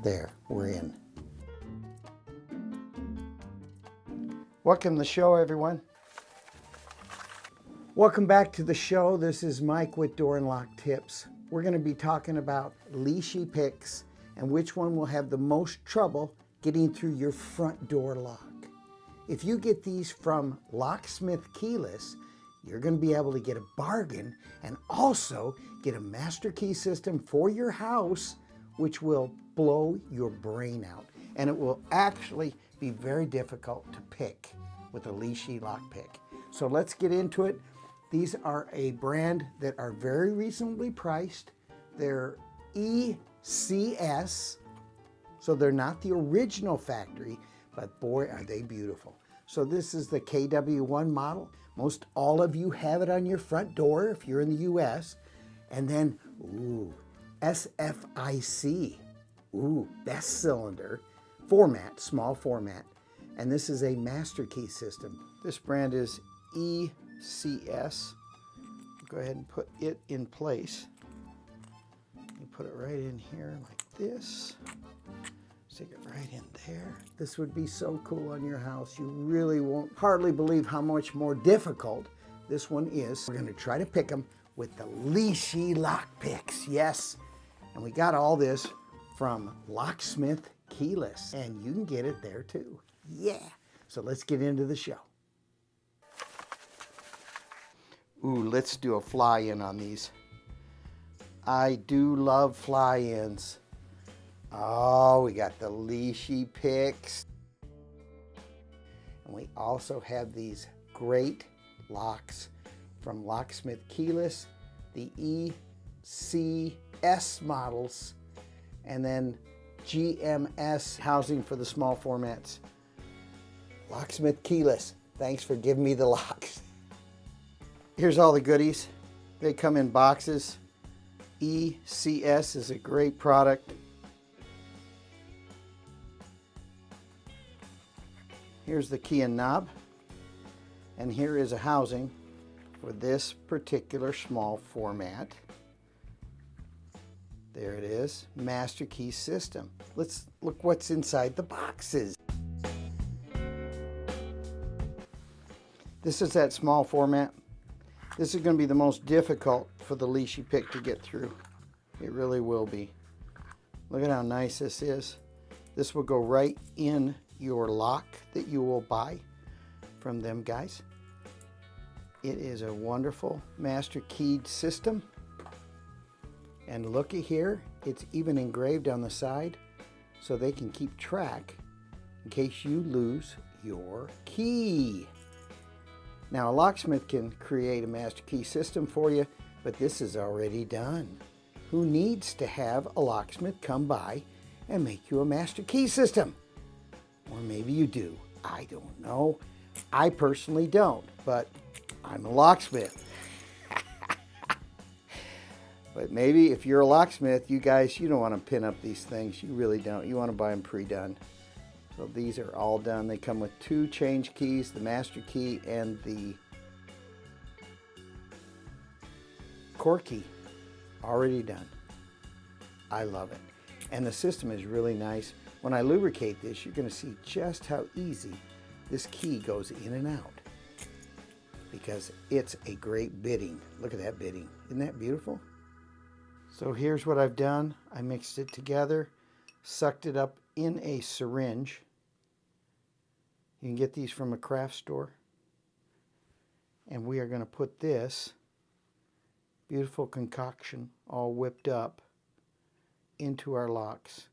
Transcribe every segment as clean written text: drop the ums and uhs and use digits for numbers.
There, we're in. Welcome to the show, everyone. Welcome back to the show. This is Mike with Door and Lock Tips. We're going to be talking about LISHI picks and which one will have the most trouble getting through your front door lock. If you get these from Locksmith Keyless, you're going to be able to get a bargain and also get a master key system for your house, which will blow your brain out. And it will actually be very difficult to pick with a LISHI lockpick. So let's get into it. These are a brand that are very reasonably priced. They're ECS, so they're not the original factory, but boy, are they beautiful. So this is the KW1 model. Most all of you have it on your front door if you're in the US. And then, ooh, SFIC, ooh, best cylinder, format, small format. And this is a master key system. This brand is ECS. Go ahead and put it in place. You put it right in here like this. Stick it right in there. This would be so cool on your house. You really won't hardly believe how much more difficult this one is. We're gonna try to pick them with the LISHI lock picks, yes. And we got all this from Locksmith Keyless, and you can get it there too. Yeah, so let's get into the show. Ooh, let's do a fly-in on these. I do love fly-ins. Oh, we got the LISHI picks. And we also have these great locks from Locksmith Keyless, the ECS models, and then GMS housing for the small formats. Locksmith Keyless, thanks for giving me the locks. Here's all the goodies. They come in boxes. ECS is a great product. Here's the key and knob. And here is a housing for this particular small format. There it is, master key system. Let's look what's inside the boxes. This is that small format. This is going to be the most difficult for the LISHI pick to get through. It really will be. Look at how nice this is. This will go right in your lock that you will buy from them guys. It is a wonderful master keyed system. And looky here, it's even engraved on the side so they can keep track in case you lose your key. Now a locksmith can create a master key system for you, but this is already done. Who needs to have a locksmith come by and make you a master key system? Or maybe you do, I don't know. I personally don't, but I'm a locksmith. But maybe if you're a locksmith, you guys, you don't want to pin up these things. You really don't. You want to buy them pre-done. So these are all done. They come with 2 change keys, the master key and the core key. Already done. I love it. And the system is really nice. When I lubricate this, you're going to see just how easy this key goes in and out. Because it's a great bitting. Look at that bitting. Isn't that beautiful? So here's what I've done. I mixed it together, sucked it up in a syringe. You can get these from a craft store. And we are going to put this beautiful concoction all whipped up into our locks.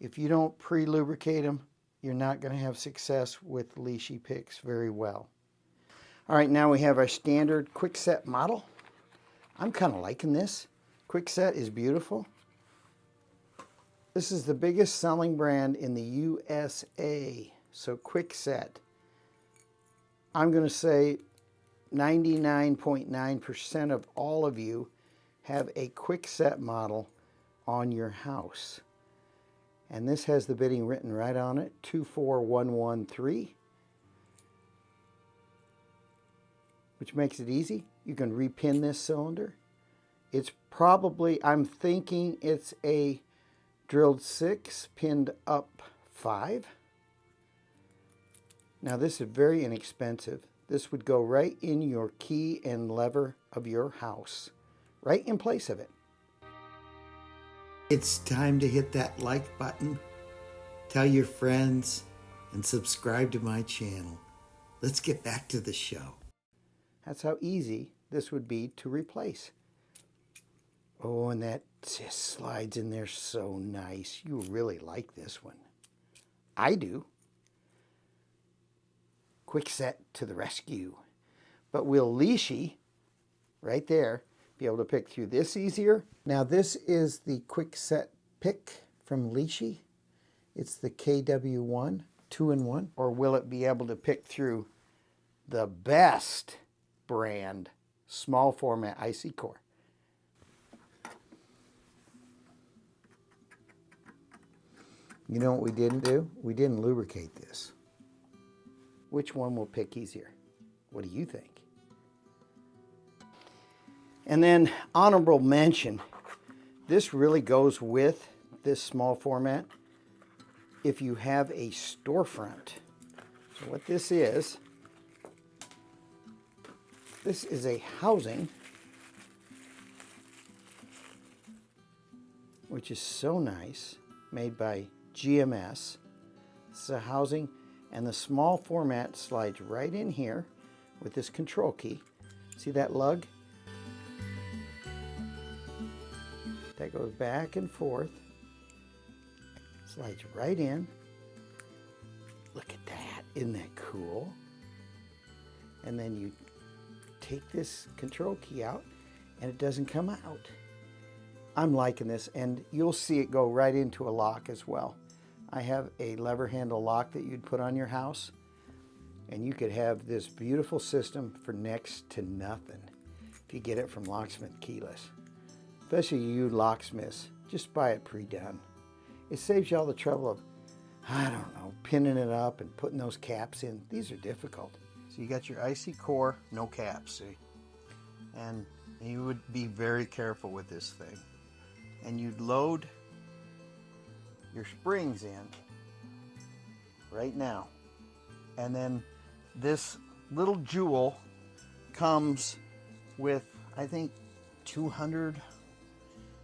If you don't pre-lubricate them, you're not going to have success with LISHI picks very well. All right, now we have our standard Kwikset model. I'm kind of liking this. Kwikset is beautiful. This is the biggest selling brand in the USA. So Kwikset, I'm going to say 99.9% of all of you have a Kwikset model on your house. And this has the bitting written right on it, 24113, which makes it easy. You can repin this cylinder. It's probably, I'm thinking it's a Drilled 6, pinned up 5. Now this is very inexpensive. This would go right in your key and lever of your house, right in place of it. It's time to hit that like button, tell your friends, and subscribe to my channel. Let's get back to the show. That's how easy this would be to replace. Oh, and that just slides in there so nice. You really like this one. I do. Kwikset to the rescue. But will LISHI, right there, be able to pick through this easier? Now this is the Kwikset pick from LISHI. It's the KW1, 2-in-1. Or will it be able to pick through the best brand small format IC core? You know what we didn't do? We didn't lubricate this. Which one will pick easier? What do you think? And then honorable mention, this really goes with this small format if you have a storefront. So what this is a housing which is so nice, made by GMS. This is a housing, and the small format slides right in here with this control key. See that lug? That goes back and forth, slides right in. Look at that, isn't that cool? And then you take this control key out and it doesn't come out. I'm liking this, and you'll see it go right into a lock as well. I have a lever handle lock that you'd put on your house, and you could have this beautiful system for next to nothing if you get it from Locksmith Keyless. Especially you locksmiths, just buy it pre-done. It saves you all the trouble of, I don't know, pinning it up and putting those caps in. These are difficult. So you got your IC core, no caps, see? And you would be very careful with this thing. And you'd load your springs in right now. And then this little jewel comes with, I think, 200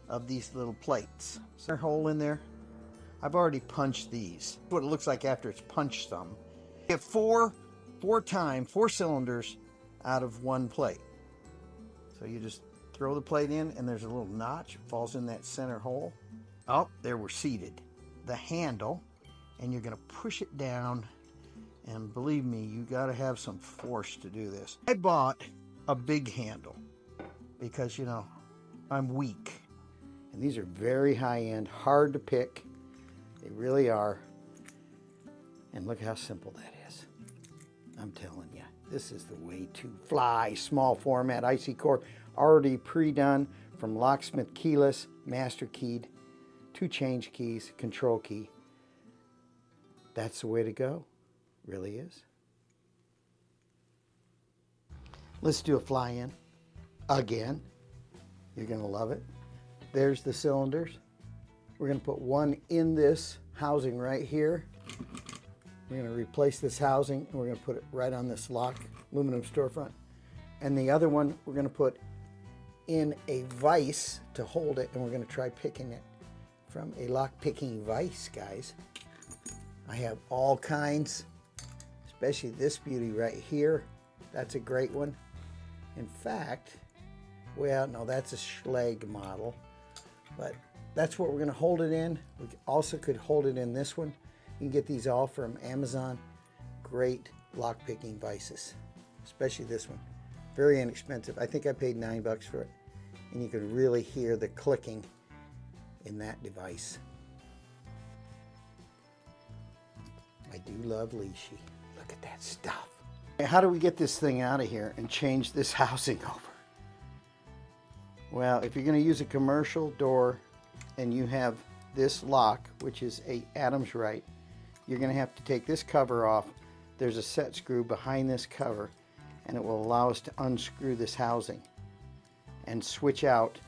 of these little plates. Is there a hole in there? I've already punched these. What it looks like after it's punched some. You get four cylinders out of one plate. So you just throw the plate in, and there's a little notch. It falls in that center hole. Oh, there we're seated. The handle, and you're gonna push it down, and believe me, you gotta have some force to do this. I bought a big handle because, you know, I'm weak. And these are very high-end, hard to pick. They really are. And look how simple that is. I'm telling you, this is the way to fly. Small format IC core, already pre-done from Locksmith Keyless, master keyed, 2 change keys, control key. That's the way to go. Really is. Let's do a fly-in again. You're gonna love it. There's the cylinders. We're gonna put one in this housing right here. We're gonna replace this housing, and we're gonna put it right on this lock aluminum storefront. And the other one we're gonna put in a vise to hold it, and we're gonna try picking it from a lock picking vise, guys. I have all kinds, especially this beauty right here. That's a great one. In fact, well, no, that's a Schlag model, but that's what we're gonna hold it in. We also could hold it in this one. You can get these all from Amazon. Great lock picking vices, especially this one. Very inexpensive. I think I paid $9 for it. And you can really hear the clicking in that device. I do love LISHI. Look at that stuff. How do we get this thing out of here and change this housing over? Well, if you're going to use a commercial door and you have this lock, which is a Adams right, you're going to have to take this cover off. There's a set screw behind this cover, and it will allow us to unscrew this housing and switch out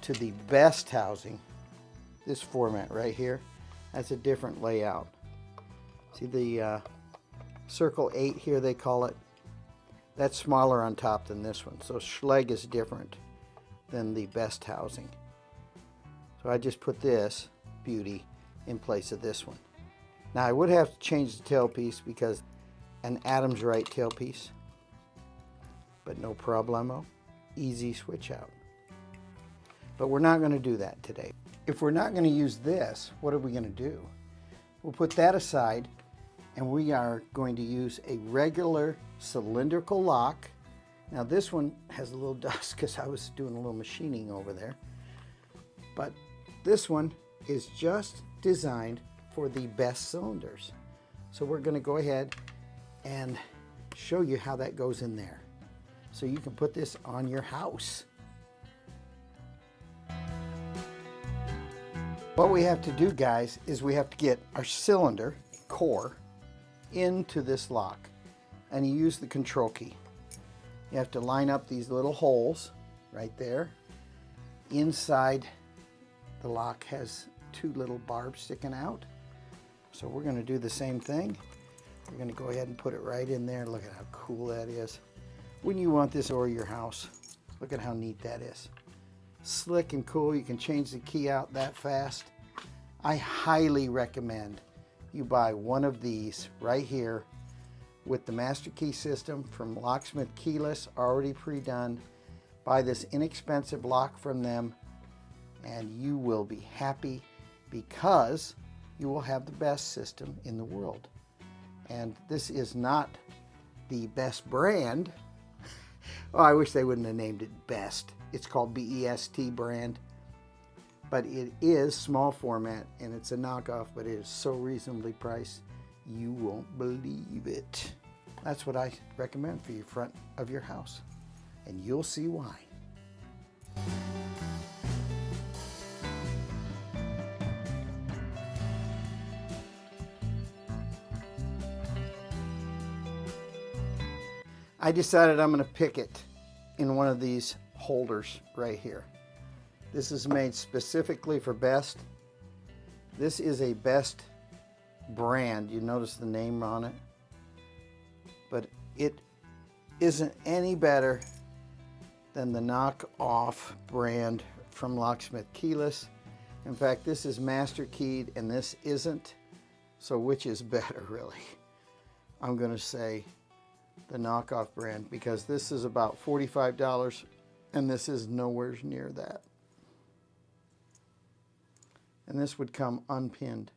to the best housing. this format right here, that's a different layout. See the circle 8 here, they call it? That's smaller on top than this one. So Schlage is different than the best housing. So I just put this beauty in place of this one. Now I would have to change the tailpiece because an Adams Right tailpiece, but no problemo. Easy switch out. But we're not going to do that today. If we're not going to use this, what are we going to do? We'll put that aside, and we are going to use a regular cylindrical lock. Now this one has a little dust because I was doing a little machining over there. But this one is just designed for the best cylinders. So we're going to go ahead and show you how that goes in there. So you can put this on your house. What we have to do, guys, is we have to get our cylinder core into this lock, and you use the control key. You have to line up these little holes right there. Inside the lock has 2 little barbs sticking out. So we're going to do the same thing. We're going to go ahead and put it right in there. Look at how cool that is. Wouldn't you want this over your house? Look at how neat that is. Slick and cool. You can change the key out that fast. I highly recommend you buy one of these right here with the master key system from Locksmith Keyless, already pre-done. Buy this inexpensive lock from them and you will be happy because you will have the best system in the world. And this is not the best brand. Oh, I wish they wouldn't have named it Best. It's called BEST brand. But it is small format and it's a knockoff, but it is so reasonably priced, you won't believe it. That's what I recommend for your front of your house. And you'll see why. I decided I'm going to pick it in one of these holders right here. This is made specifically for Best. This is a Best brand. You notice the name on it. But it isn't any better than the knockoff brand from Locksmith Keyless. In fact, this is master keyed and this isn't. So which is better, really? I'm going to say the knockoff brand, because this is about $45 and this is nowhere near that. And this would come unpinned.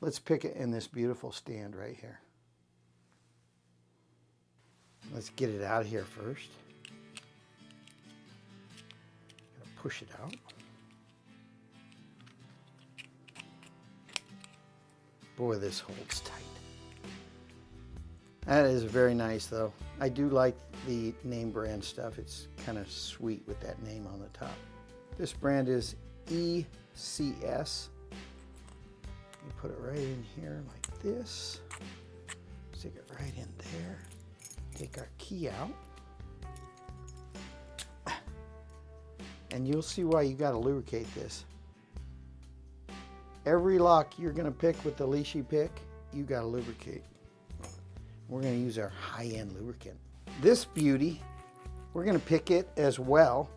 Let's pick it in this beautiful stand right here. Let's get it out of here first. Gotta push it out. Boy, this holds tight. That is very nice though. I do like the name brand stuff. It's kind of sweet with that name on the top. This brand is ECS. You put it right in here like this. Stick it right in there. Take our key out. And you'll see why you got to lubricate this. Every lock you're going to pick with the LISHI pick, you got to lubricate. We're going to use our high-end lubricant. This beauty, we're going to pick it as well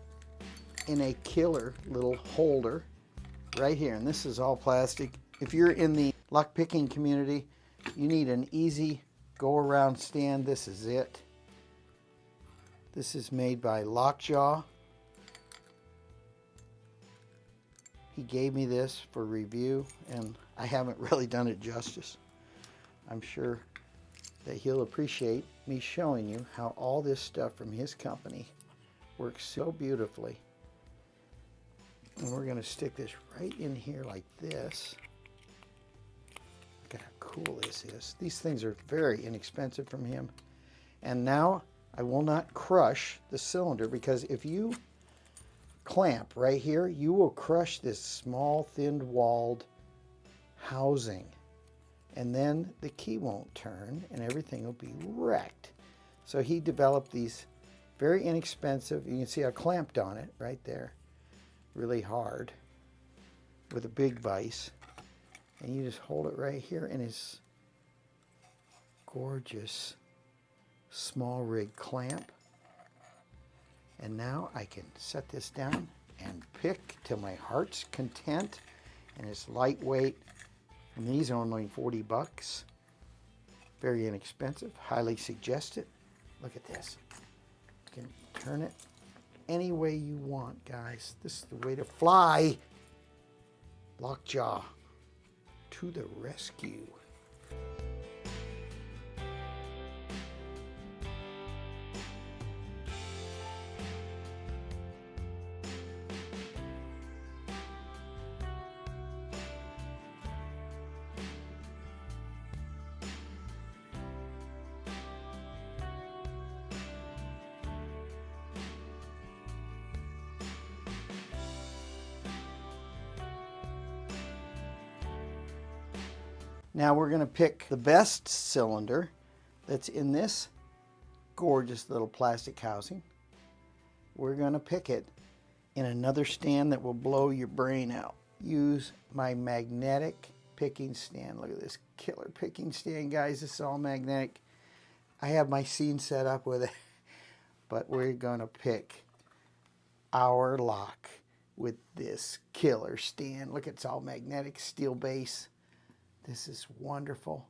in a killer little holder right here. And this is all plastic. If you're in the lock picking community, you need an easy go-around stand. This is it. This is made by Lockjaw. He gave me this for review, and I haven't really done it justice. I'm sure that he'll appreciate me showing you how all this stuff from his company works so beautifully. And we're going to stick this right in here like this. Look at how cool this is. These things are very inexpensive from him. And now I will not crush the cylinder, because if you clamp right here, you will crush this small, thin-walled housing. And then the key won't turn and everything will be wrecked. So he developed these very inexpensive, you can see I clamped on it right there. really hard with a big vise. And you just hold it right here in this gorgeous small rig clamp. And now I can set this down and pick till my heart's content. And it's lightweight. And these are only 40 bucks. Very inexpensive. Highly suggested. Look at this. You can turn it any way you want, guys. This is the way to fly. Lockjaw to the rescue. Now we're going to pick the best cylinder that's in this gorgeous little plastic housing. We're going to pick it in another stand that will blow your brain out. Use my magnetic picking stand. Look at this killer picking stand, guys. This is all magnetic. I have my scene set up with it, but we're going to pick our lock with this killer stand. Look, it's all magnetic, steel base. This is wonderful.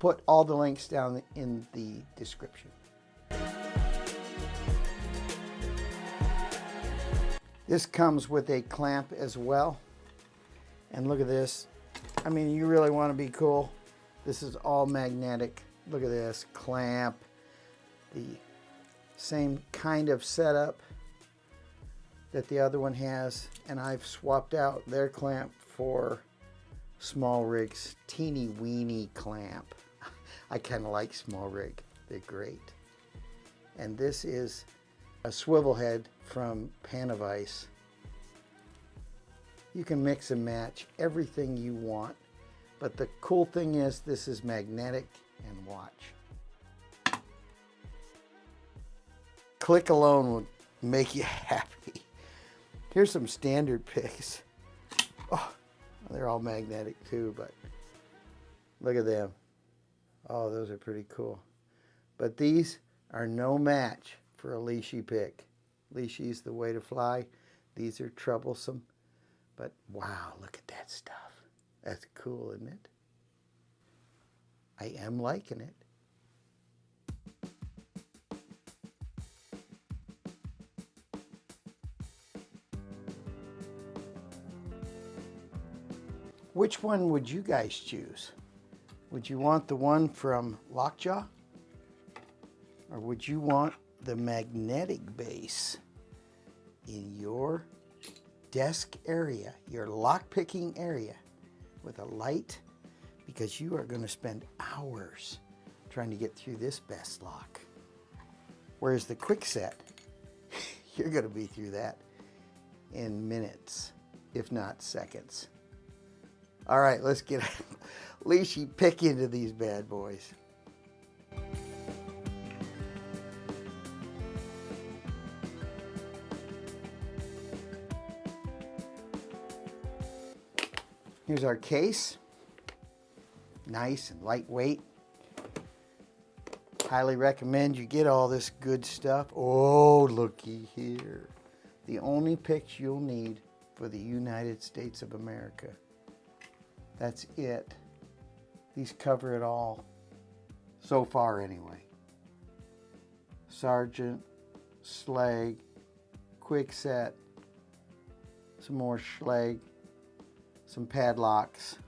Put all the links down in the description. This comes with a clamp as well. And look at this. I mean, you really want to be cool. This is all magnetic. Look at this clamp. The same kind of setup that the other one has. And I've swapped out their clamp for small rigs. Teeny weeny clamp. I kind of like small rig. They're great. And this is a swivel head from Panavice. You can mix and match everything you want. But the cool thing is this is magnetic, and watch. Click alone will make you happy. Here's some standard picks. Oh, they're all magnetic too, but look at them. Oh, those are pretty cool. But these are no match for a LISHI pick. LISHI's the way to fly. These are troublesome. But wow, look at that stuff. That's cool, isn't it? I am liking it. Which one would you guys choose? Would you want the one from Lockjaw? Or would you want the magnetic base in your desk area, your lock-picking area with a light? Because you are going to spend hours trying to get through this best lock. Whereas the Kwikset, you're going to be through that in minutes, if not seconds. All right, let's get LISHI pick into these bad boys. Here's our case. Nice and lightweight. Highly recommend you get all this good stuff. Oh, looky here. The only picks you'll need for the United States of America. That's it. These cover it all. So far, anyway. Sergeant, slag, Kwikset, some more slag, some padlocks,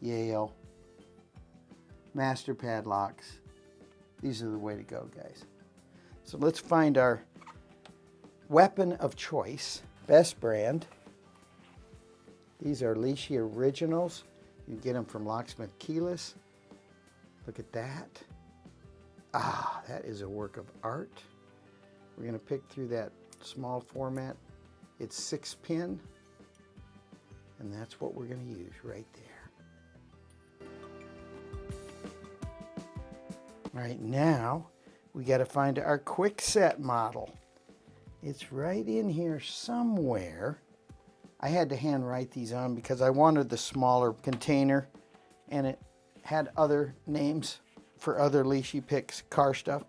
Yale, master padlocks. These are the way to go, guys. So let's find our weapon of choice, best brand. These are LISHI Originals. You can get them from Locksmith Keyless. Look at that. Ah, that is a work of art. We're going to pick through that small format. It's 6-pin, and that's what we're going to use right there. All right, now we got to find our Kwikset model. It's right in here somewhere. I had to hand write these on because I wanted the smaller container, and it had other names for other LISHI picks, car stuff.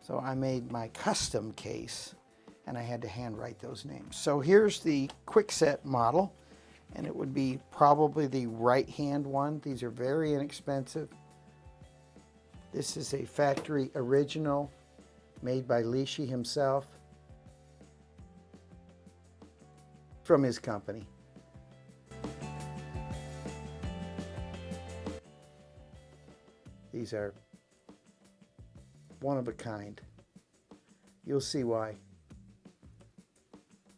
So I made my custom case, and I had to hand write those names. So here's the Kwikset model, and it would be probably the right-hand one. These are very inexpensive. This is a factory original made by LISHI himself from his company. These are one of a kind. You'll see why.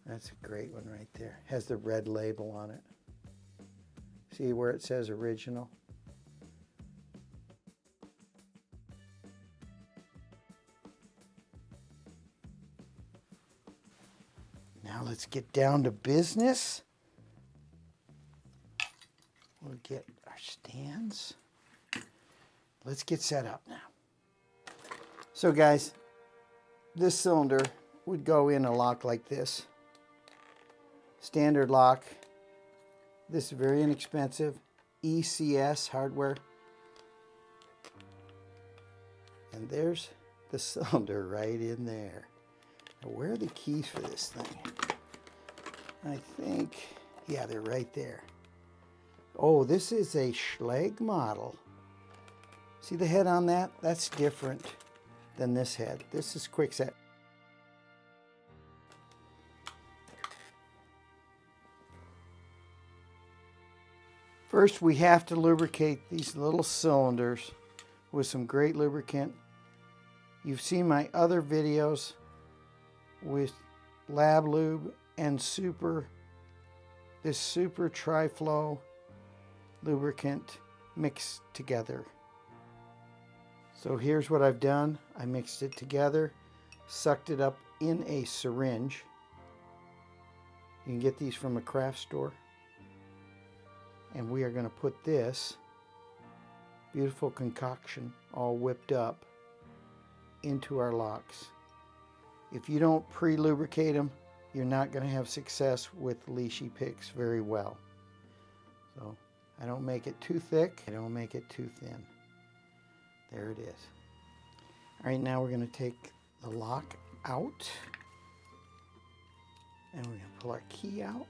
That's a great one right there. Has the red label on it. See where it says original? Now let's get down to business. We'll get our stands. Let's get set up now. So guys, this cylinder would go in a lock like this. Standard lock. This is very inexpensive. ECS hardware. And there's the cylinder right in there. Now, where are the keys for this thing? I think, yeah, they're right there. Oh, this is a Schlage model. See the head on that? That's different than this head. This is Kwikset. First, we have to lubricate these little cylinders with some great lubricant. You've seen my other videos with Lab Lube and this Super Tri-Flow lubricant mixed together. So here's what I've done. I mixed it together, sucked it up in a syringe. You can get these from a craft store. And we are going to put this beautiful concoction all whipped up into our locks. If you don't pre-lubricate them, you're not going to have success with LISHI picks very well. So I don't make it too thick. I don't make it too thin. There it is. All right, now we're going to take the lock out. And we're going to pull our key out.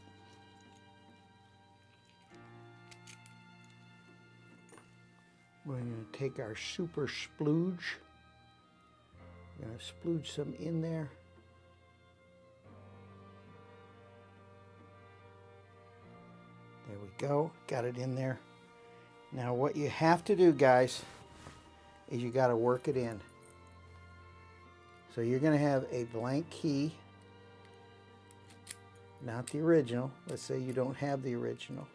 We're going to take our super splooge. We're going to splooge some in there. There we go. Got it in there. Now what you have to do, guys, is you got to work it in. So you're going to have a blank key. Not the original. Let's say you don't have the original.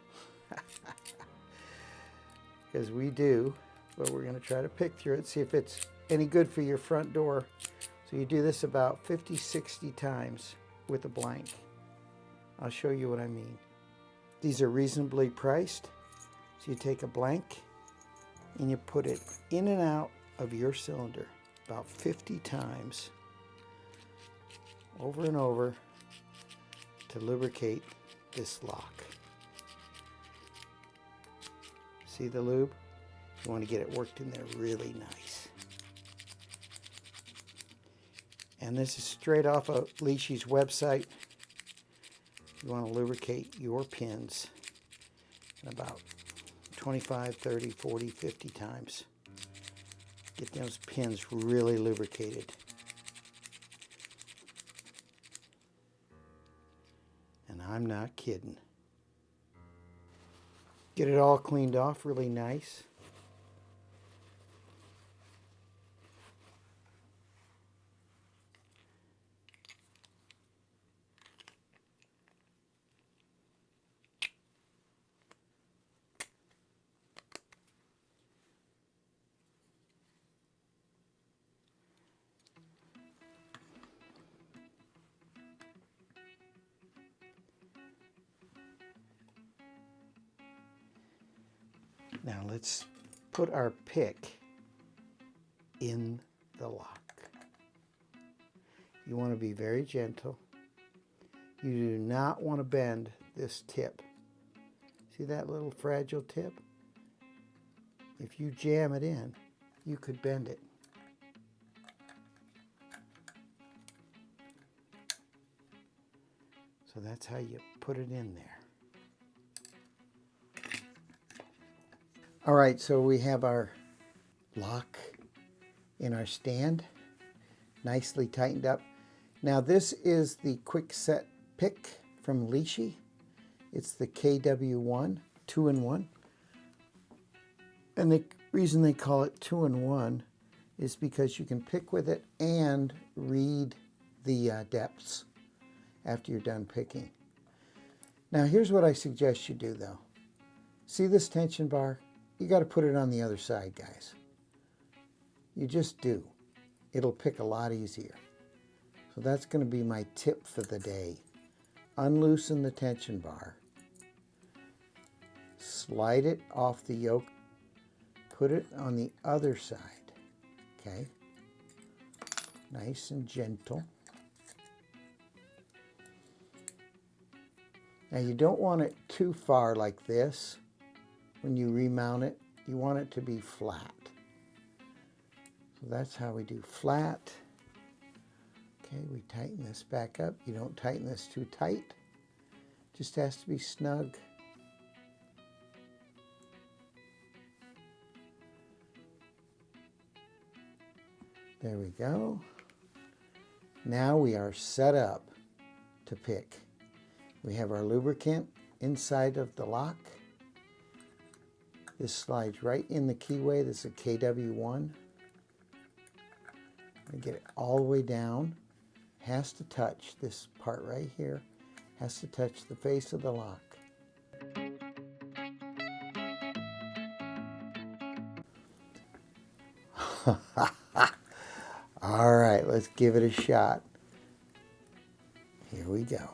Because we do, but we're going to try to pick through it, see if it's any good for your front door. So you do this about 50-60 times with a blank. I'll show you what I mean. These are reasonably priced. So you take a blank and you put it in and out of your cylinder about 50 times over and over to lubricate this lock. See the lube? You want to get it worked in there really nice. And this is straight off of LISHI's website. You want to lubricate your pins about 25, 30, 40, 50 times. Get those pins really lubricated. I'm not kidding. Get it all cleaned off really nice. Now let's put our pick in the lock. You want to be very gentle. You do not want to bend this tip. See that little fragile tip? If you jam it in, you could bend it. So that's how you put it in there. All right, so we have our lock in our stand, nicely tightened up. Now this is the Kwikset pick from LISHI. It's the KW1, 2-in-1. And the reason they call it 2-in-1 is because you can pick with it and read the depths after you're done picking. Now here's what I suggest you do though. See this tension bar? You got to put it on the other side, guys. You just do. It'll pick a lot easier. So that's going to be my tip for the day. Unloosen the tension bar. Slide it off the yoke. Put it on the other side. Okay? Nice and gentle. Now you don't want it too far like this. When you remount it, you want it to be flat. So that's how we do flat. Okay, we tighten this back up. You don't tighten this too tight. Just has to be snug. There we go. Now we are set up to pick. We have our lubricant inside of the lock. This slides right in the keyway. This is a KW1. I get it all the way down. Has to touch this part right here. Has to touch the face of the lock. All right, let's give it a shot. Here we go.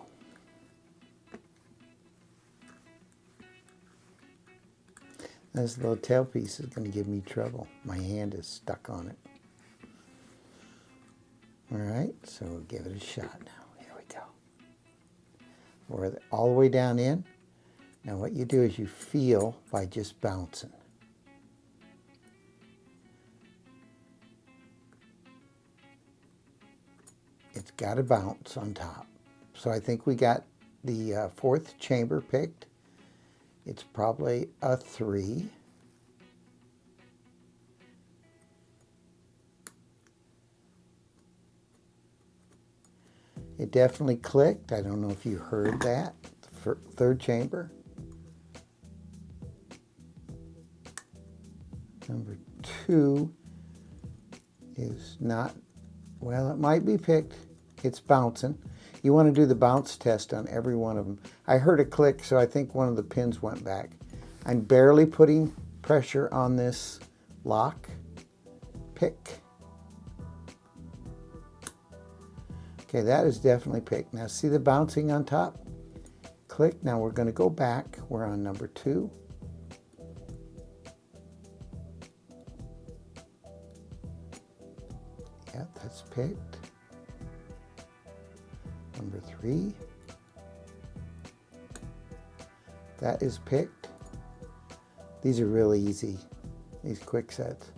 This little tailpiece is going to give me trouble. My hand is stuck on it. All right, so we'll give it a shot now. Here we go. We're all the way down in. Now what you do is you feel by just bouncing. It's got to bounce on top. So I think we got the fourth chamber picked. It's probably a 3. It definitely clicked. I don't know if you heard that. Third chamber. Number 2 is not, well, it might be picked. It's bouncing. You want to do the bounce test on every one of them. I heard a click, so I think one of the pins went back. I'm barely putting pressure on this lock. Pick. Okay, that is definitely picked. Now see the bouncing on top? Click. Now we're going to go back. We're on number 2. Yeah, that's picked. Number 3. That is picked. These are really easy, these Kwiksets.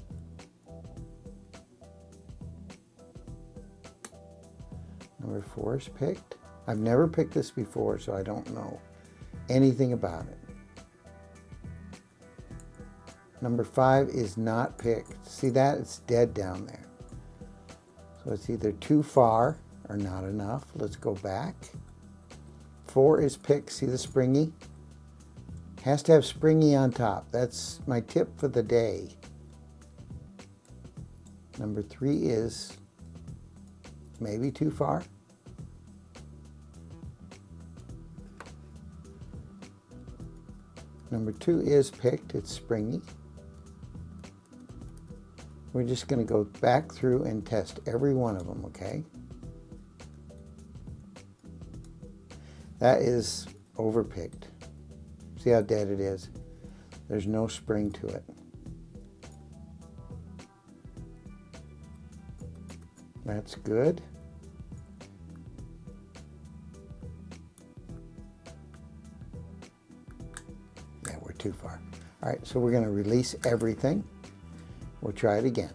Number 4 is picked. I've never picked this before, so I don't know anything about it. Number 5 is not picked. See that? It's dead down there. So it's either too far or not enough. Let's go back. 4 is picked. See the springy? Has to have springy on top. That's my tip for the day. Number 3 is maybe too far. Number 2 is picked. It's springy. We're just going to go back through and test every one of them, okay? That is overpicked. See how dead it is? There's no spring to it. That's good. Yeah, we're too far. All right, so we're going to release everything. We'll try it again.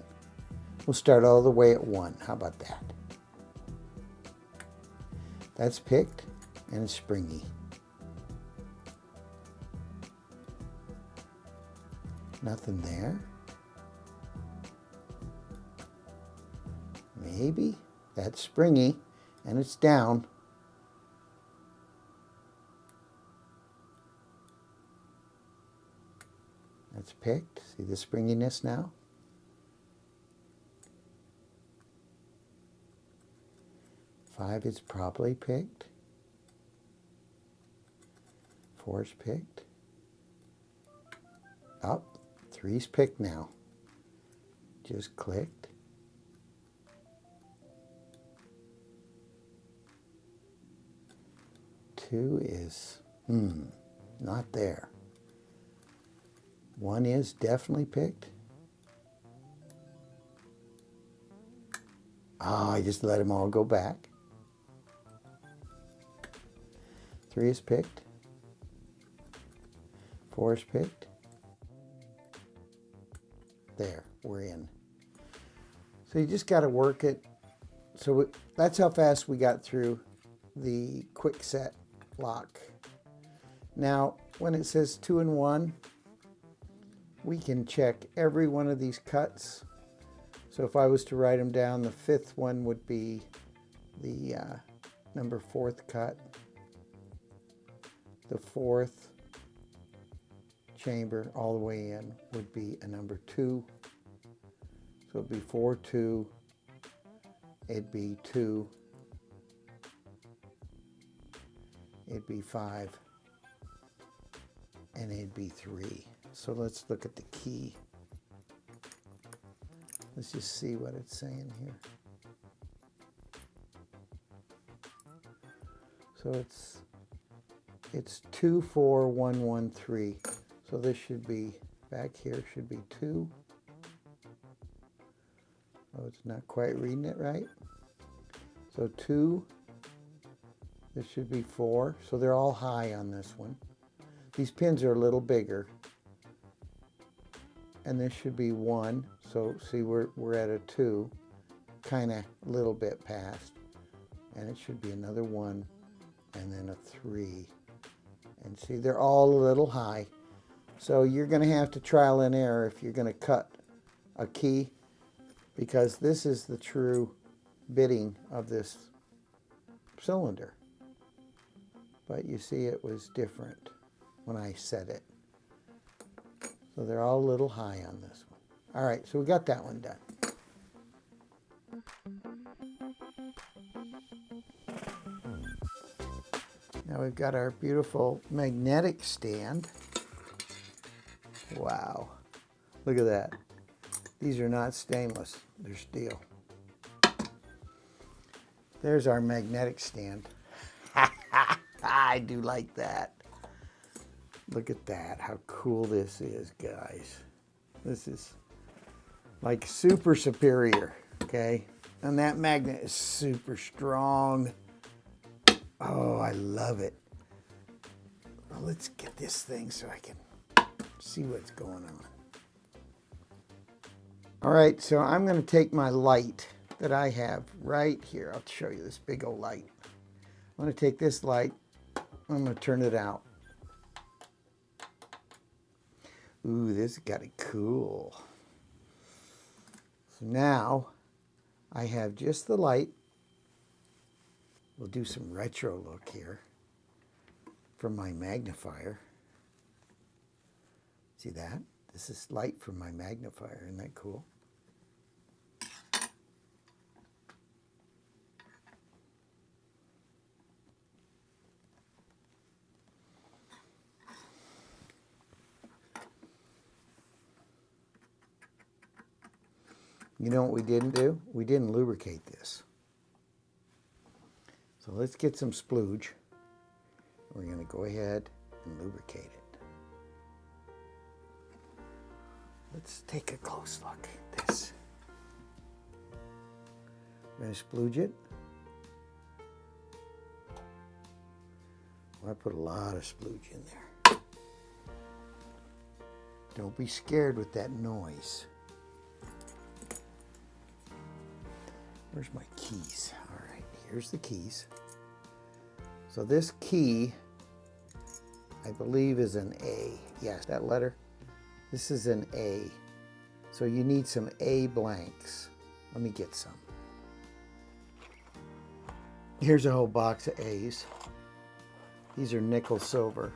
We'll start all the way at 1. How about that? That's picked and it's springy. Nothing there. Maybe. That's springy and it's down. That's picked. See the springiness now? Five is probably picked. 4 is picked. Up. 3's picked now. Just clicked. 2 is, not there. 1 is definitely picked. Ah, I just let them all go back. 3 is picked. 4 is picked. There, we're in. So you just got to work it. So that's how fast we got through the Kwikset lock. Now, when it says 2 and 1, we can check every one of these cuts. So if I was to write them down, the 5th one would be the number 4th cut. The 4th chamber all the way in would be a number 2. So it'd be 4, 2. It'd be 2. It'd be 5. And it'd be 3. So let's look at the key. Let's just see what it's saying here. So it's 2, 4, 1, 1, 3. So this should be, back here should be 2. Oh, it's not quite reading it right. So 2, this should be 4. So they're all high on this one. These pins are a little bigger. And this should be 1. So see, we're at a 2, kind of a little bit past. And it should be another 1, and then a 3. And see, they're all a little high. So you're going to have to trial and error if you're going to cut a key, because this is the true bitting of this cylinder. But you see, it was different when I set it. So they're all a little high on this one. All right, so we got that one done. Now we've got our beautiful magnetic stand. Wow, look at that. These are not stainless, they're steel. There's our magnetic stand. I do like that. Look at that, how cool this is, guys. This is like super superior, okay? And that magnet is super strong. Oh, I love it. Well, let's get this thing so I can see what's going on. All right, so I'm going to take my light that I have right here. I'll show you this big old light. I'm going to take this light. I'm going to turn it out. Ooh, this got it cool. So now I have just the light. We'll do some retro look here. from my magnifier. See that? This is light from my magnifier. Isn't that cool? You know what we didn't do? We didn't lubricate this. So let's get some splooge. We're going to go ahead and lubricate it. Let's take a close look at this. I'm going to splooge it. Well, I put a lot of splooge in there. Don't be scared with that noise. Where's my keys? All right, here's the keys. So this key, I believe, is an A. Yes, that letter. This is an A. So you need some A blanks. Let me get some. Here's a whole box of A's. These are nickel silver.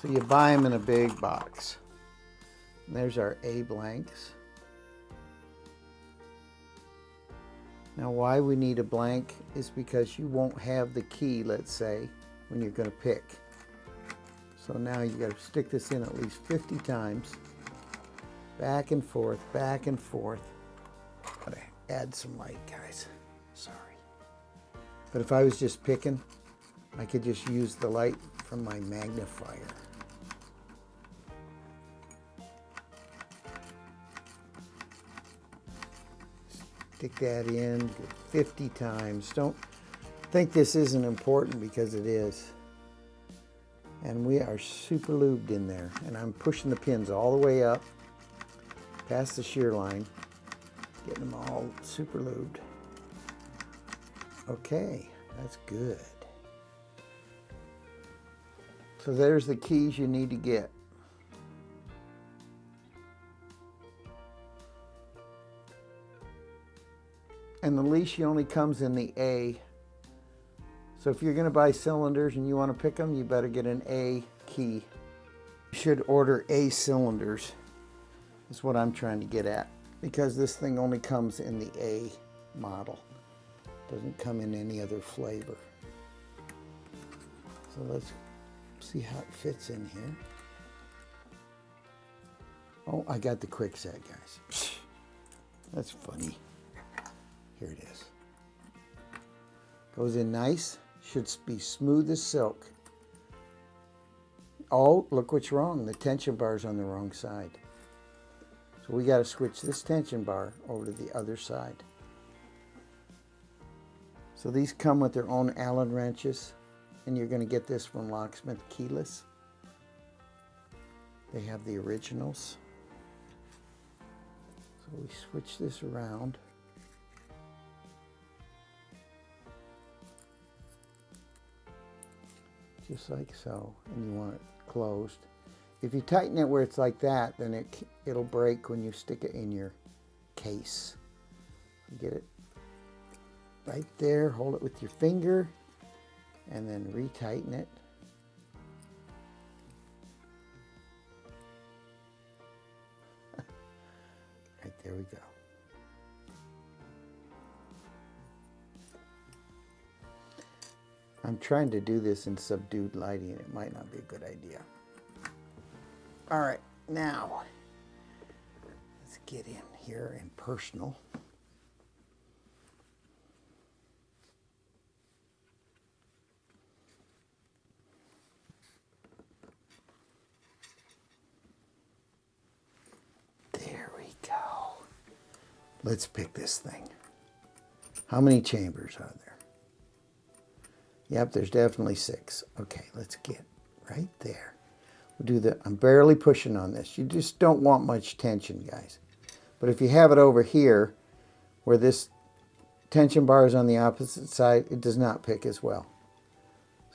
So you buy them in a big box. And there's our A blanks. Now why we need a blank is because you won't have the key, let's say, when you're going to pick. So now you got to stick this in at least 50 times. Back and forth, back and forth. Gotta add some light, guys. Sorry. But if I was just picking, I could just use the light from my magnifier. Stick that in 50 times. Don't think this isn't important, because it is. And we are super lubed in there. And I'm pushing the pins all the way up past the shear line, getting them all super lubed. Okay, that's good. So there's the keys you need to get. And the LISHI only comes in the A. So if you're going to buy cylinders and you want to pick them, you better get an A key. You should order A cylinders, is what I'm trying to get at, because this thing only comes in the A model. It doesn't come in any other flavor. So let's see how it fits in here. Oh, I got the Kwikset, guys. That's funny. Here it is. Goes in nice. Should be smooth as silk. Oh, look what's wrong. The tension bar's on the wrong side. So we got to switch this tension bar over to the other side. So these come with their own Allen wrenches, and you're going to get this from Locksmith Keyless. They have the originals. So we switch this around. Just like so, and you want it closed. If you tighten it where it's like that, then it'll break when you stick it in your case. Get it right there, hold it with your finger, and then retighten it. Right there we go. I'm trying to do this in subdued lighting, and it might not be a good idea. All right, now let's get in here in personal. There we go. Let's pick this thing. How many chambers are there? Yep, there's definitely 6. Okay, let's get right there. We'll do the, I'm barely pushing on this. You just don't want much tension, guys. But if you have it over here, where this tension bar is on the opposite side, it does not pick as well.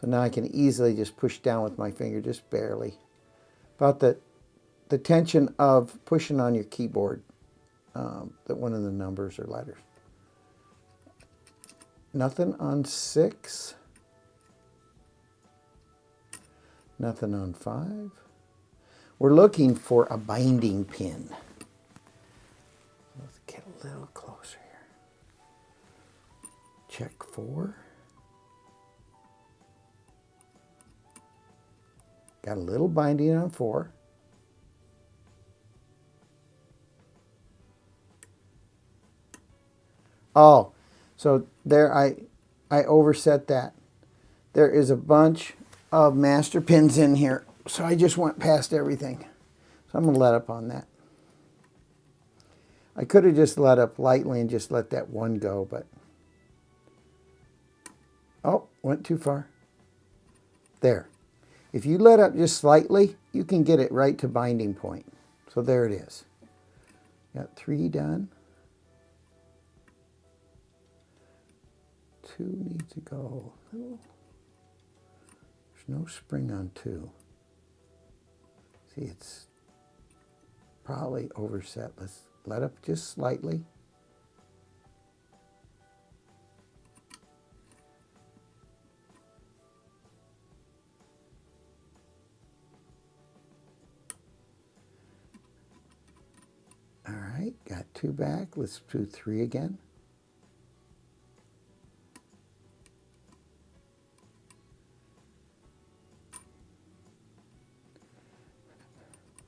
So now I can easily just push down with my finger, just barely. About the tension of pushing on your keyboard, that one of the numbers or letters. Nothing on 6. Nothing on 5. We're looking for a binding pin. Let's get a little closer here. Check 4. Got a little binding on 4. Oh, so there I overset that. There is a bunch of master pins in here, so I just went past everything. So I'm going to let up on that. I could have just let up lightly and just let that one go, but... Oh, went too far. There. If you let up just slightly, you can get it right to binding point. So there it is. Got 3 done. 2 needs to go. There's no spring on 2. See, it's probably overset. Let's let up just slightly. All right, got 2 back. Let's do 3 again.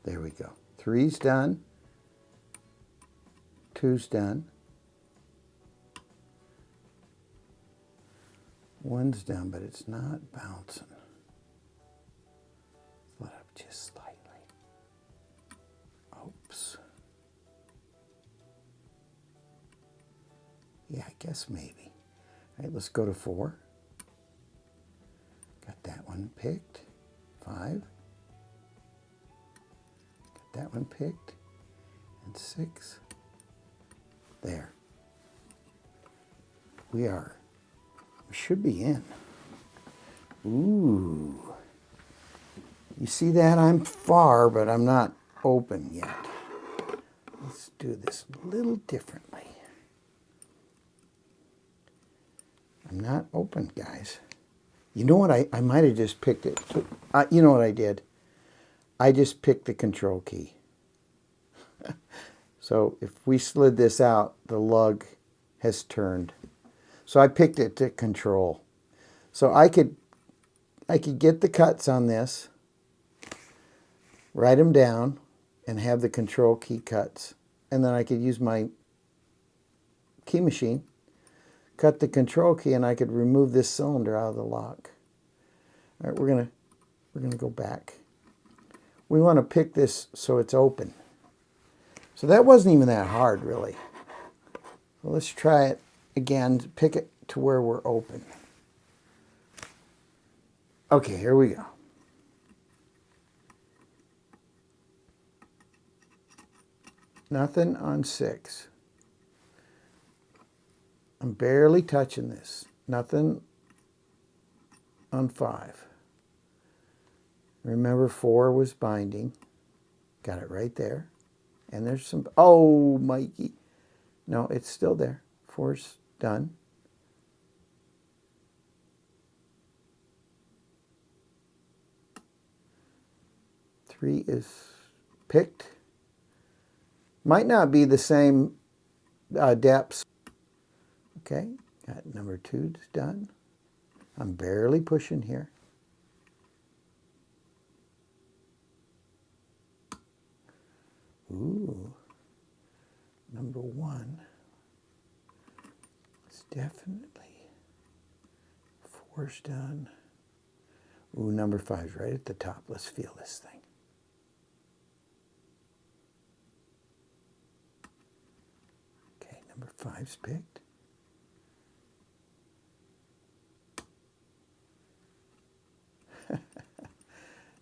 There we go. 3's done. 2's done. 1's done, but it's not bouncing. Let up just slightly. Oops. Yeah, I guess maybe. All right, let's go to 4. Got that one picked. 5. That one picked, and 6. There. We should be in. Ooh. You see that? I'm far, but I'm not open yet. Let's do this a little differently. I'm not open, guys. You know what? I might have just picked it. You know what I did? I just picked the control key. So if we slid this out, the lug has turned. So I picked it to control. So I could get the cuts on this, write them down, and have the control key cuts. And then I could use my key machine, cut the control key, and I could remove this cylinder out of the lock. All right, we're gonna go back. We want to pick this so it's open. So that wasn't even that hard, really. So let's try it again, pick it to where we're open. Okay, here we go. Nothing on 6. I'm barely touching this. Nothing on 5. Remember 4 was binding. Got it right there. And there's some, oh, Mikey. No, it's still there. 4's done. Three is picked. Might not be the same depths. Okay, got number 2 done. I'm barely pushing here. Ooh, number 1 is definitely 4's done. Ooh, number 5's right at the top. Let's feel this thing. Okay, number 5's picked.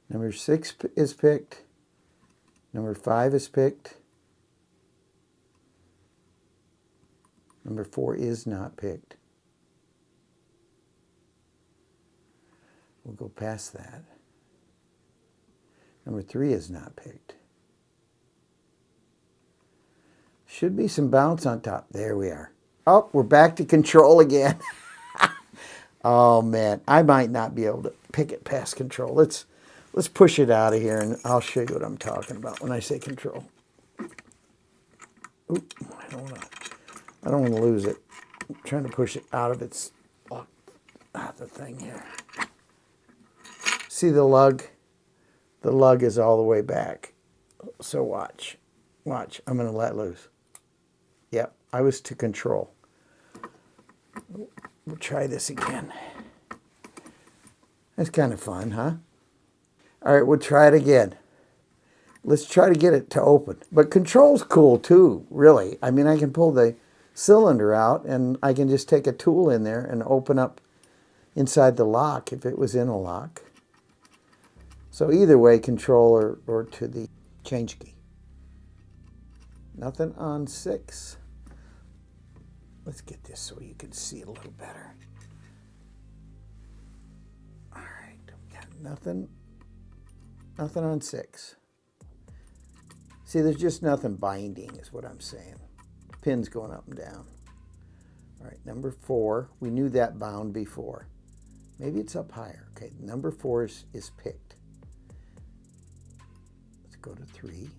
Number 6 is picked. Number 5 is picked. Number 4 is not picked. We'll go past that. Number 3 is not picked. Should be some bounce on top. There we are. Oh, we're back to control again. Oh man, I might not be able to pick it past control. Let's push it out of here, and I'll show you what I'm talking about when I say control. Oop, I don't want to lose it. I'm trying to push it out of its the thing here. See the lug? The lug is all the way back. So watch. Watch. I'm going to let loose. Yep, I was to control. We'll try this again. That's kind of fun, huh? All right, we'll try it again. Let's try to get it to open. But control's cool too, really. I mean, I can pull the cylinder out and I can just take a tool in there and open up inside the lock if it was in a lock. So either way, control or to the change key. Nothing on 6. Let's get this so you can see it a little better. All right, got nothing on 6. See, there's just nothing binding is what I'm saying. Pins going up and down. All right, number 4, we knew that bound before. Maybe it's up higher. Okay, number 4 is picked. Let's go to 3.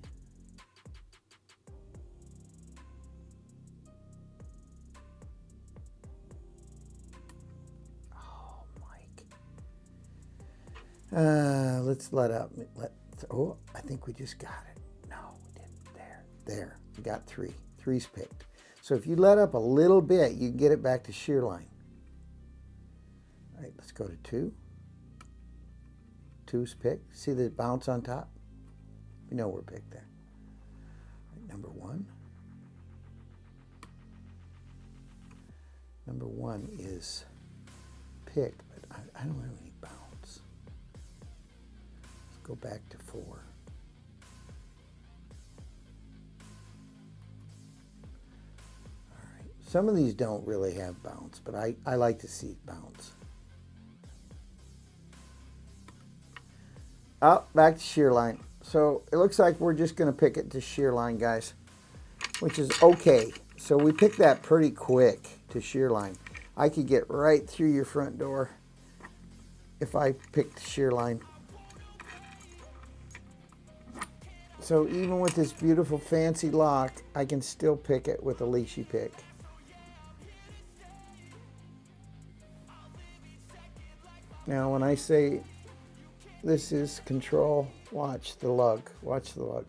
Oh, Mike. Let's let up. Oh, I think we just got it. No, we didn't. There. We got 3. 3's picked. So if you let up a little bit, you can get it back to shear line. All right, let's go to 2. 2's picked. See the bounce on top? We know we're picked there. All right, number 1. Number 1 is picked, but I don't have any bounce. Let's go back to 4. Some of these don't really have bounce, but I like to see bounce. Oh, back to shear line. So it looks like we're just going to pick it to shear line, guys, which is okay. So we picked that pretty quick to shear line. I could get right through your front door if I picked shear line. So even with this beautiful fancy lock, I can still pick it with a LISHI pick. Now, when I say this is control, watch the lug. Watch the lug.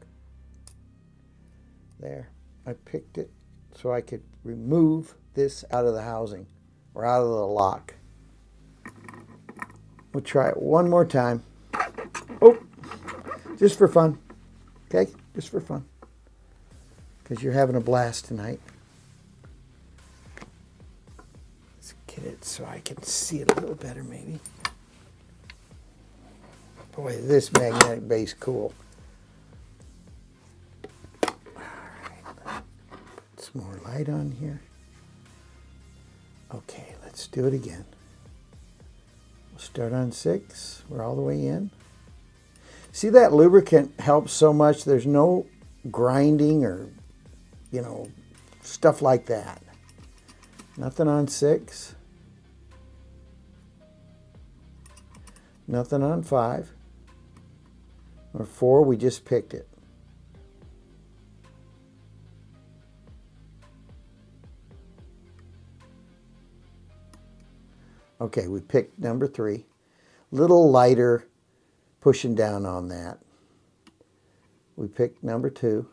There. I picked it so I could remove this out of the housing or out of the lock. We'll try it one more time. Oh, just for fun. Okay? Just for fun. Because you're having a blast tonight. Let's get it so I can see it a little better, maybe. Boy, this magnetic base cool. All right, put some more light on here. Okay, let's do it again. We'll start on 6. We're all the way in. See, that lubricant helps so much. There's no grinding or, stuff like that. Nothing on 6. Nothing on 5. Or 4, we just picked it. Okay, we picked number 3. Little lighter pushing down on that. We picked number 2.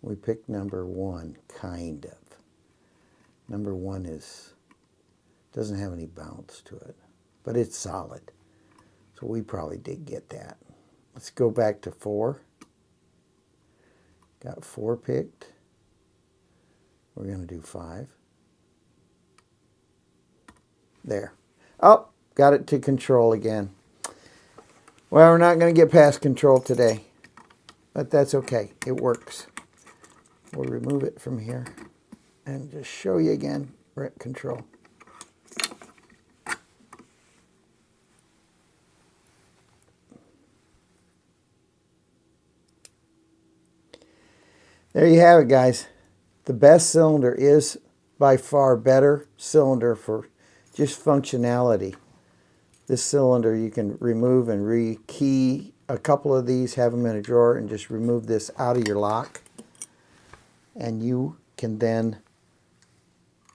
We picked number 1, kind of. Number 1 doesn't have any bounce to it, but it's solid. So we probably did get that. Let's go back to 4. Got 4 picked. We're going to do 5. There. Oh, got it to control again. Well, we're not going to get past control today, but that's okay. It works. We'll remove it from here and just show you again. We're at control. There you have it, guys. The best cylinder is by far better cylinder for just functionality. This cylinder you can remove and re-key a couple of these, have them in a drawer, and just remove this out of your lock. And you can then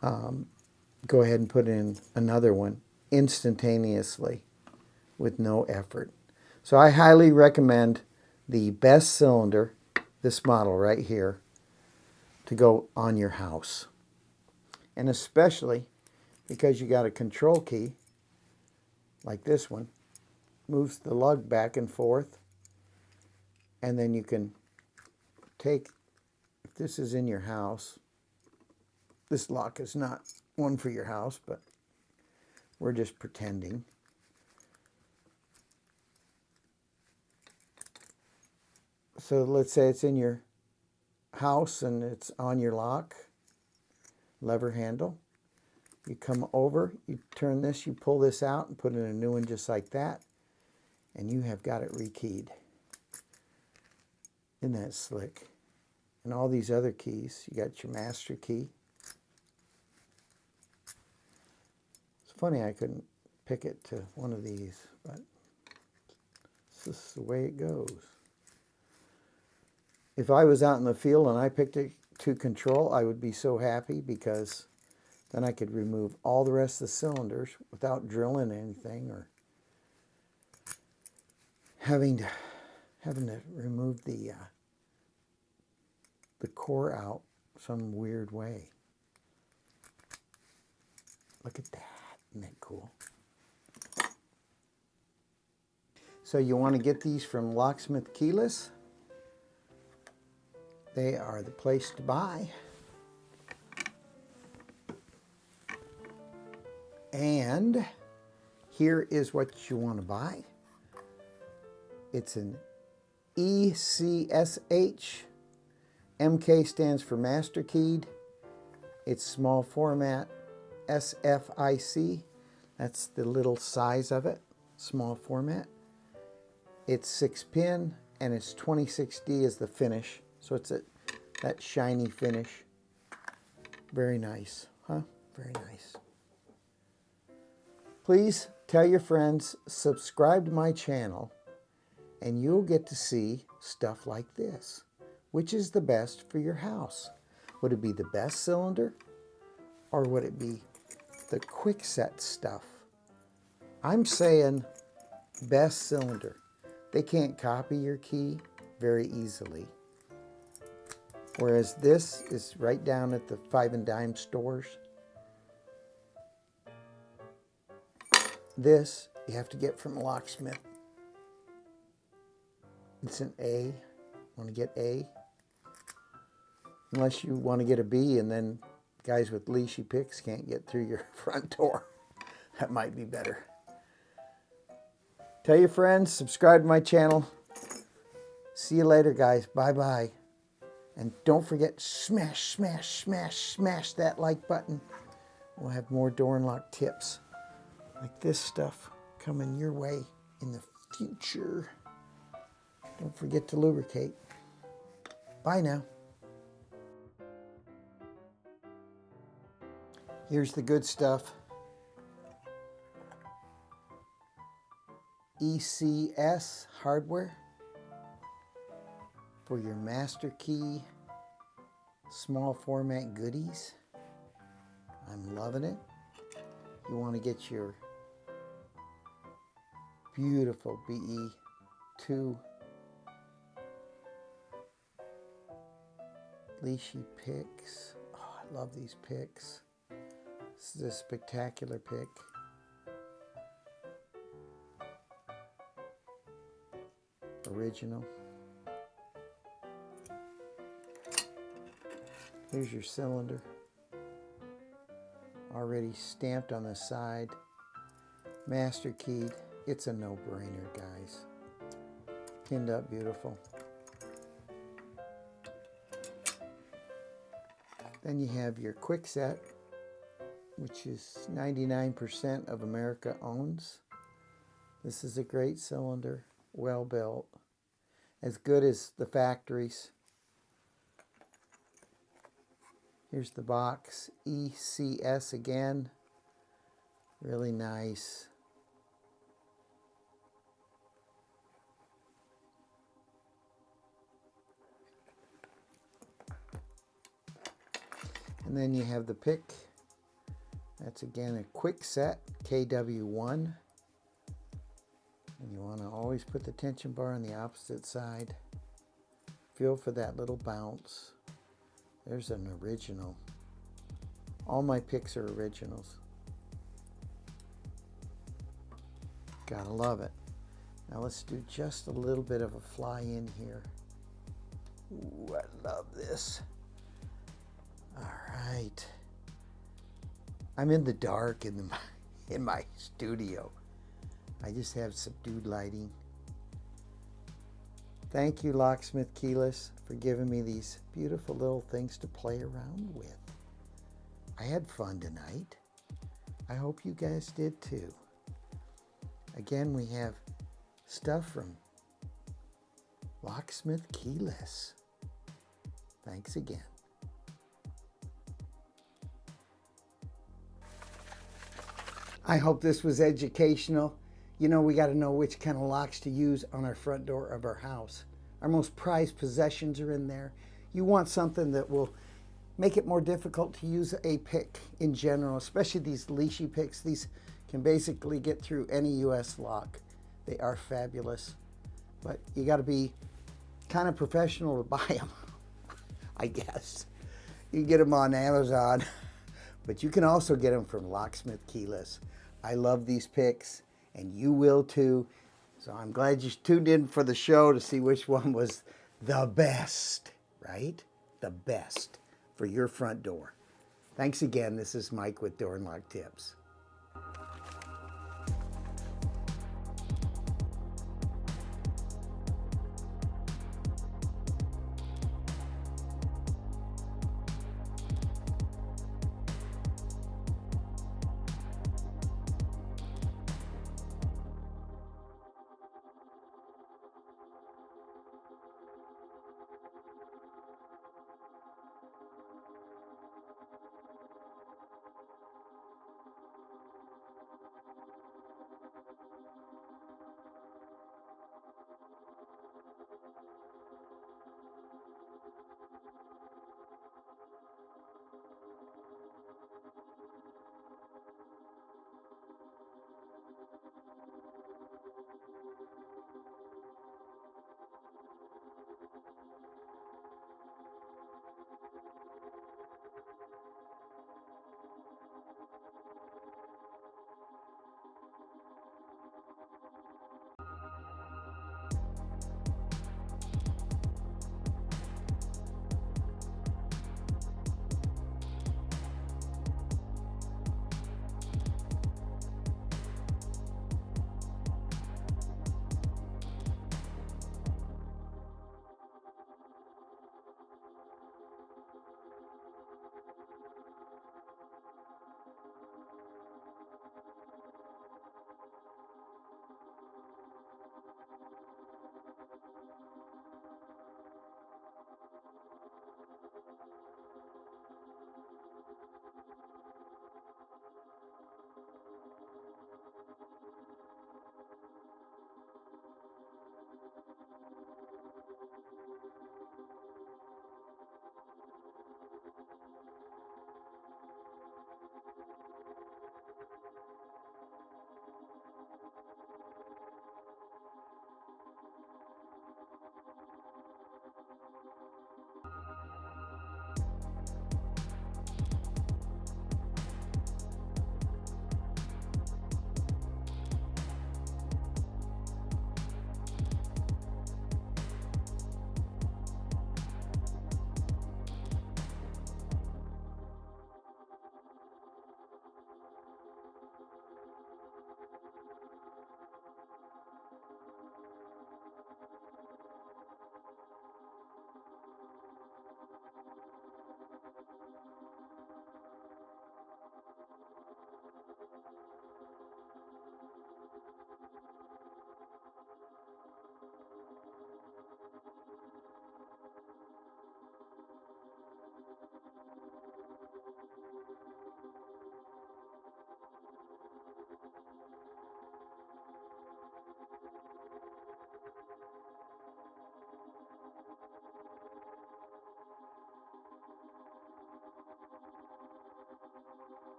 go ahead and put in another one instantaneously with no effort. So I highly recommend the best cylinder, this model right here, to go on your house. And especially because you got a control key like this one, moves the lug back and forth, and then you can take, if this is in your house, this lock is not one for your house, but we're just pretending. So let's say it's in your house and it's on your lock, lever handle. You come over, you turn this, you pull this out and put in a new one just like that, and you have got it rekeyed. Isn't that slick? And all these other keys, you got your master key. It's funny I couldn't pick it to one of these, but it's just the way it goes. If I was out in the field and I picked it to control, I would be so happy, because then I could remove all the rest of the cylinders without drilling anything or having to remove the core out some weird way. Look at that. Isn't that cool? So you want to get these from Locksmith Keyless. They are the place to buy. And here is what you want to buy. It's an ECSH. MK stands for Master Keyed. It's small format. SFIC. That's the little size of it. Small format. It's 6-pin and it's 26D is the finish. So it's that shiny finish. Very nice, huh? Very nice. Please tell your friends, subscribe to my channel, and you'll get to see stuff like this. Which is the best for your house? Would it be the best cylinder, or would it be the Kwikset stuff? I'm saying best cylinder. They can't copy your key very easily. Whereas this is right down at the 5 and dime stores. This you have to get from a locksmith. It's an A. Want to get A? Unless you want to get a B, and then guys with LISHI picks can't get through your front door. That might be better. Tell your friends, subscribe to my channel. See you later, guys. Bye-bye. And don't forget, smash, smash, smash, smash that like button. We'll have more door and lock tips like this stuff coming your way in the future. Don't forget to lubricate. Bye now. Here's the good stuff. ECS hardware for your master key small format goodies. I'm loving it. You want to get your beautiful BE2 LISHI picks. Oh, I love these picks. This is a spectacular pick. Original. Here's your cylinder. Already stamped on the side. Master keyed. It's a no-brainer, guys. Pinned up beautiful. Then you have your Kwikset, which is 99% of America owns. This is a great cylinder, well built, as good as the factories. Here's the box, ECS again, really nice. And then you have the pick. That's again a Kwikset KW1. And you want to always put the tension bar on the opposite side. Feel for that little bounce. There's an original. All my picks are originals. Gotta love it. Now let's do just a little bit of a fly in here. Ooh, I love this. All right. I'm in the dark in my studio. I just have subdued lighting. Thank you, Locksmith Keyless, for giving me these beautiful little things to play around with. I had fun tonight. I hope you guys did too. Again, we have stuff from Locksmith Keyless. Thanks again. I hope this was educational. You know, we got to know which kind of locks to use on our front door of our house. Our most prized possessions are in there. You want something that will make it more difficult to use a pick in general, especially these LISHI picks. These can basically get through any US lock. They are fabulous, but you got to be kind of professional to buy them, I guess. You can get them on Amazon, but you can also get them from Locksmith Keyless. I love these picks, and you will too. So I'm glad you tuned in for the show to see which one was the best, right? The best for your front door. Thanks again. This is Mike with Door and Lock Tips.